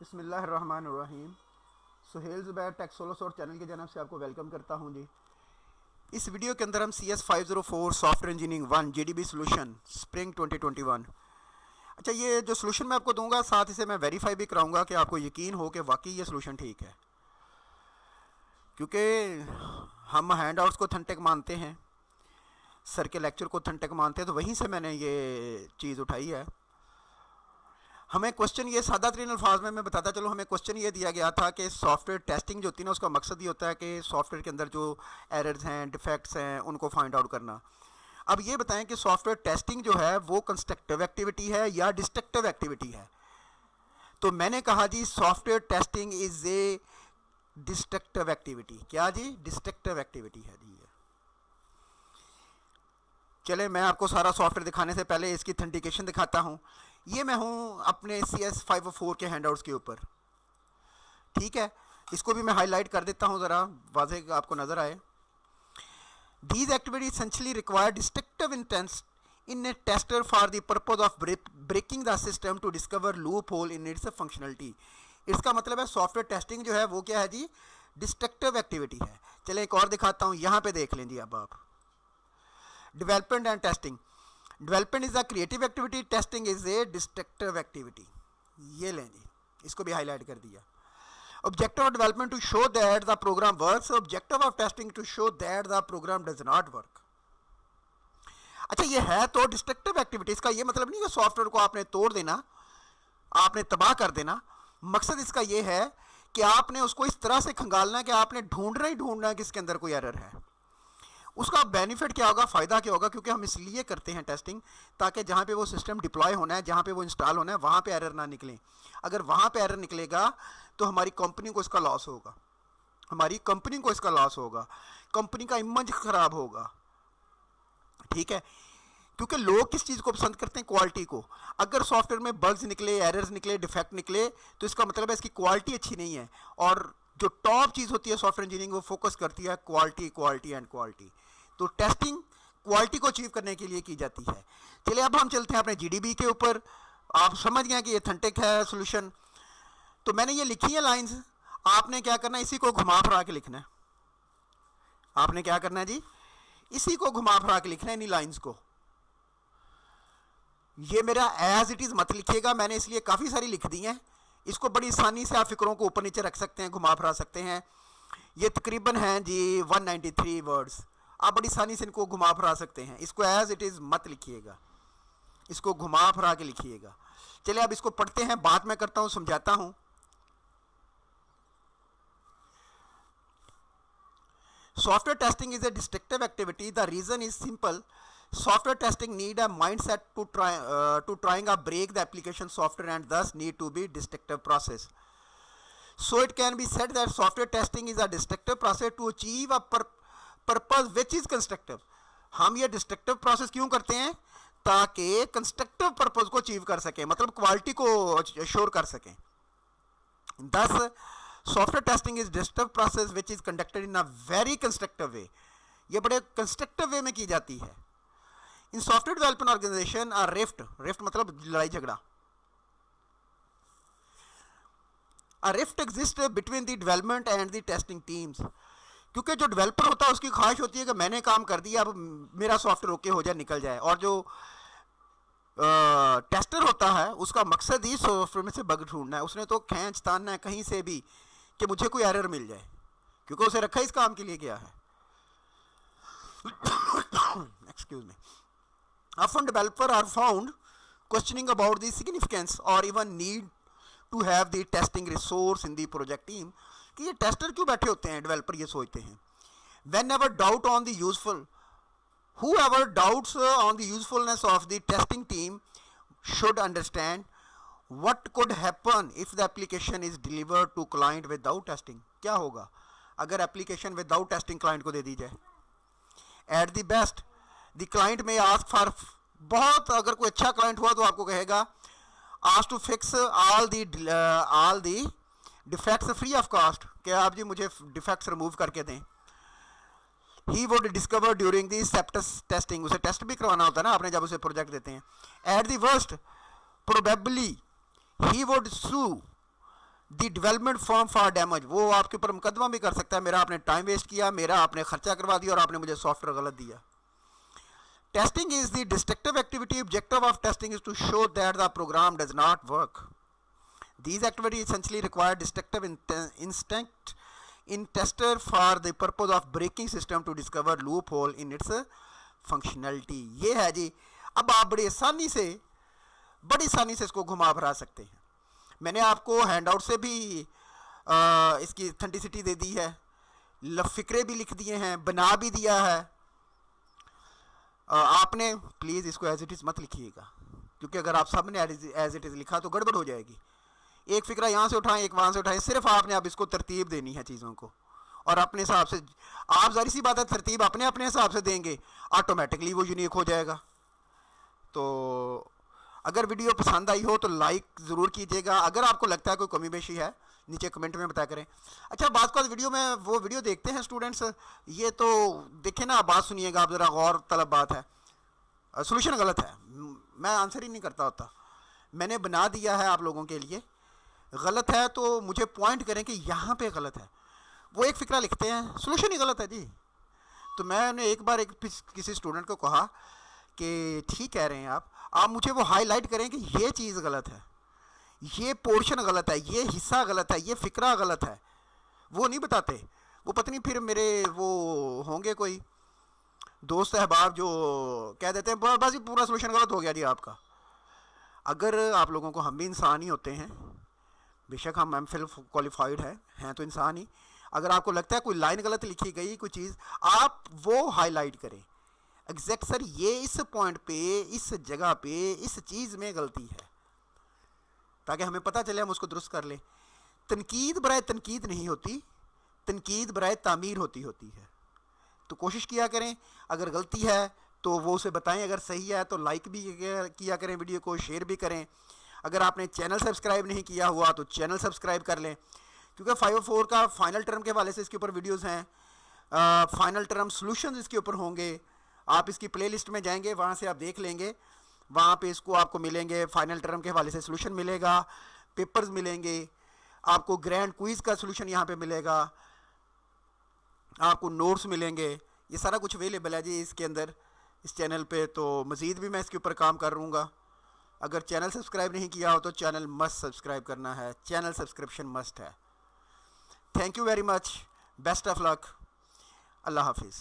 बिस्मिल्लाहिर्रहमानिर्रहीम। सुहेल ज़ुबैर टेक्सोलोस और चैनल की जानब से आपको वेलकम करता हूं जी। इस वीडियो के अंदर हम CS504 software engineering 1 JDB solution spring 2021। अच्छा, ये जो सोल्यूशन मैं आपको दूंगा साथ इसे मैं वेरीफाई भी कराऊंगा कि आपको यकीन हो कि वाकई ये सोल्यूशन ठीक है, क्योंकि हम हैंड आउट्स को ऑथेंटिक मानते हैं, सर के लेक्चर को ऑथेंटिक मानते हैं, तो वहीं से मैंने ये चीज़ उठाई है। हमें क्वेश्चन ये सादा तरीन अल्फाज में मैं बताता चलो, हमें क्वेश्चन ये दिया गया था कि सॉफ्टवेयर टेस्टिंग जो होती है ना, उसका मकसद ये होता है कि सॉफ्टवेयर के अंदर जो एरर्स हैं, डिफेक्ट्स हैं, उनको फाइंड आउट करना। अब ये बताएं कि सॉफ्टवेयर टेस्टिंग जो है वो कंस्ट्रक्टिव एक्टिविटी है या डिस्ट्रक्टिव एक्टिविटी है। तो मैंने कहा जी software testing is a destructive activity. क्या जी? डिस्ट्रक्टिव एक्टिविटी है जी। चले मैं आपको सारा सॉफ्टवेयर दिखाने से पहले इसकी ऑथेंटिकेशन दिखाता हूँ। ये मैं हूँ अपने CS504 के हैंडआउट्स के ऊपर, ठीक है। इसको भी मैं हाईलाइट कर देता हूँ ज़रा वाज़ेह आपको नज़र आए। These activities essentially require destructive intent in a tester for the purpose of breaking the system to discover loophole in its functionality। इसका मतलब है सॉफ्टवेयर टेस्टिंग जो है वो क्या है जी? डिस्ट्रक्टिव एक्टिविटी है। चले एक और दिखाता हूँ, यहाँ पे देख लें जी। अब आप development and testing. Development is a creative activity, testing is a destructive activity. ये लें जी, इसको भी हाईलाइट कर दिया। Objective of development to show that the program works, objective of testing to show that the program does not work. अच्छा, ये है तो डिस्ट्रक्टिव एक्टिविटी। इसका ये मतलब नहीं है सॉफ्टवेयर को आपने तोड़ देना, आपने तबाह कर देना। मकसद इसका ये है कि आपने उसको इस तरह से खंगालना है कि आपने ढूंढना ही ढूंढना है कि इसके अंदर कोई एरर है। उसका बेनिफिट क्या होगा, फ़ायदा क्या होगा? क्योंकि हम इसलिए करते हैं टेस्टिंग ताकि जहाँ पे वो सिस्टम डिप्लॉय होना है, जहाँ पे वो इंस्टॉल होना है, वहाँ पे एरर ना निकले। अगर वहाँ पे एरर निकलेगा तो हमारी कंपनी को इसका लॉस होगा, हमारी कंपनी को इसका लॉस होगा, कंपनी का इमेज ख़राब होगा, ठीक है। क्योंकि लोग किस चीज़ को पसंद करते हैं? क्वालिटी को। अगर सॉफ्टवेयर में बग्स निकले, एरर्स निकले, डिफेक्ट निकले, तो इसका मतलब है इसकी क्वालिटी अच्छी नहीं है। और जो टॉप चीज़ होती है सॉफ्टवेयर इंजीनियरिंग, वो फोकस करती है क्वालिटी, क्वालिटी एंड क्वालिटी। तो टेस्टिंग क्वालिटी को अचीव करने के लिए की जाती है। चलिए अब हम चलते हैं अपने GDB के ऊपर। आप समझ गए कि ये ऑथेंटिक है सोल्यूशन। तो मैंने ये लिखी है लाइंस, आपने क्या करना है? इसी को घुमा फिरा के लिखना है। आपने क्या करना है जी? इसी को घुमा फिरा के लिखना है, इन्हीं लाइंस को। ये मेरा एज इट इज़ मत लिखिएगा, मैंने इसलिए काफ़ी सारी लिख दी हैं। इसको बड़ी आसानी से आप फिक्रों को ऊपर नीचे रख सकते हैं, घुमा फिरा सकते हैं। ये तकरीबन हैं जी 193 वर्ड्स। आप बड़ी आसानी से इनको घुमा फिरा सकते हैं। इसको एज इट इज़ मत लिखिएगा, इसको घुमा फिरा के लिखिएगा। चलिए अब इसको पढ़ते हैं, बात मैं करता हूँ, समझाता हूँ। Software testing is a destructive activity. The reason is simple. Software testing need a mindset to trying to break the application software and thus need to be destructive process. So it can be said that software testing is a destructive process to achieve a purpose which is constructive. हम ये destructive process क्यों करते हैं? ताकि constructive purpose को achieve कर सकें, मतलब क्वालिटी को अश्योर कर सकें। Thus software testing is destructive process which is conducted in a very constructive way. ये बड़े कंस्ट्रक्टिव वे में की जाती है। In software development organisation are rift मतलब लड़ाई झगड़ा। A rift exist between the development and the testing teams. क्योंकि जो डेवलपर होता है उसकी ख्वाहिश होती है कि मैंने काम कर दिया, अब मेरा सॉफ्टवेयर ओके हो जाए, निकल जाए। और जो टेस्टर होता है उसका मकसद ही सॉफ्टवेयर में से बग ढूंढना है। उसने तो खींच तानना है कहीं से भी कि मुझे कोई एरर मिल जाए, क्योंकि उसे रखा इस काम के लिए गया है। Excuse me. Often developers are found questioning about the significance or even need to have the testing resource in the project team। कि ये टेस्टर क्यों बैठे होते हैं? डेवलपर ये सोचते हैं। Whenever doubt on the useful, whoever doubts on the usefulness of the testing team should understand what could happen if the application is delivered to client without testing। क्या होगा अगर एप्लीकेशन विदाउट टेस्टिंग क्लाइंट को दे दी जाए? At the best the client may ask for, बहुत अगर कोई अच्छा क्लाइंट हुआ तो आपको कहेगा ask to fix all the defects free of cost. क्या आप जी मुझे डिफेक्ट्स रिमूव करके दें। He would discover during the acceptance testing. उसे टेस्ट भी करवाना होता है ना आपने जब उसे प्रोजेक्ट देते हैं। At the worst probably he would sue the development firm for damage, वो आपके ऊपर मुकदमा भी कर सकता है, मेरा आपने टाइम वेस्ट किया, मेरा आपने खर्चा करवा दिया और आपने मुझे सॉफ्टवेयर गलत दिया। Testing is the destructive activity, objective of testing is to show that the program does not work. These activities essentially require destructive instinct in tester for the purpose of breaking system to discover loophole in its functionality। ये है जी। अब आप बड़ी आसानी से इसको घुमा भरा सकते हैं। मैंने आपको हैंडआउट से भी इसकी ऑथेंटिसिटी दे दी है, फिक्रे भी लिख दिए हैं, बना भी दिया है। आपने प्लीज़ इसको एज इट इज़ मत लिखिएगा, क्योंकि अगर आप सब ने एज इट इज़ लिखा तो गड़बड़ हो जाएगी। एक फ़िक्रा यहाँ से उठाएं, एक वहाँ से उठाएं, सिर्फ आपने अब इसको तरतीब देनी है चीज़ों को, और अपने हिसाब से आप ज़ाहिर सी बात है तरतीब अपने हिसाब से देंगे, ऑटोमेटिकली वो यूनिक हो जाएगा। तो अगर वीडियो पसंद आई हो तो लाइक ज़रूर कीजिएगा, अगर आपको लगता है कोई कमी बेशी है नीचे कमेंट में बता करें। अच्छा, बात का वीडियो में वो वीडियो देखते हैं स्टूडेंट्स, ये तो देखें ना, आप बात सुनिएगा, आप ज़रा गौर तलब बात है। सोल्यूशन गलत है, मैं आंसर ही नहीं करता होता, मैंने बना दिया है आप लोगों के लिए। गलत है तो मुझे पॉइंट करें कि यहाँ पे गलत है। वो एक फ़िक्रा लिखते हैं, सोल्यूशन ही गलत है जी। तो मैंने एक बार किसी स्टूडेंट को कहा कि ठीक कह रहे हैं आप मुझे वो हाईलाइट करें कि ये चीज़ गलत है, ये पोर्शन गलत है, ये हिस्सा गलत है, ये फ़िक्रा गलत है। वो नहीं बताते, वो पता नहीं फिर मेरे वो होंगे कोई दोस्त अहबाब जो कह देते हैं बस ये पूरा सोल्यूशन गलत हो गया जी आपका। अगर आप लोगों को, हम भी इंसान ही होते हैं, बेशक हम एमफिल क्वालिफाइड हैं तो इंसान ही, अगर आपको लगता है कोई लाइन गलत लिखी गई, कोई चीज़, आप वो हाईलाइट करें एग्जैक्ट, सर ये इस पॉइंट पे, इस जगह पे, इस चीज़ में गलती है, ताकि हमें पता चले, हम उसको दुरुस्त कर लें। तनकीद बराए तनकीद नहीं होती, तनकीद बराए तामीर होती है। तो कोशिश किया करें, अगर गलती है तो वो उसे बताएं, अगर सही है तो लाइक भी किया करें, वीडियो को शेयर भी करें। अगर आपने चैनल सब्सक्राइब नहीं किया हुआ तो चैनल सब्सक्राइब कर लें, क्योंकि 504 का फाइनल टर्म के हवाले से इसके ऊपर वीडियोस हैं, फाइनल टर्म सॉल्यूशंस इसके ऊपर होंगे। आप इसकी प्लेलिस्ट में जाएंगे, वहाँ से आप देख लेंगे, वहाँ पे इसको आपको मिलेंगे, फाइनल टर्म के हवाले से सॉल्यूशन मिलेगा, पेपर्स मिलेंगे, आपको ग्रैंड क्विज़ का सॉल्यूशन यहाँ पे मिलेगा, आपको नोट्स मिलेंगे, ये सारा कुछ अवेलेबल है जी इसके अंदर, इस चैनल पे। तो मज़ीद भी मैं इसके ऊपर काम कर लूँगा। अगर चैनल सब्सक्राइब नहीं किया हो तो चैनल मस्ट सब्सक्राइब करना है, चैनल सब्सक्रिप्शन मस्ट है। Thank you very much, best of luck, अल्लाह हाफिज़।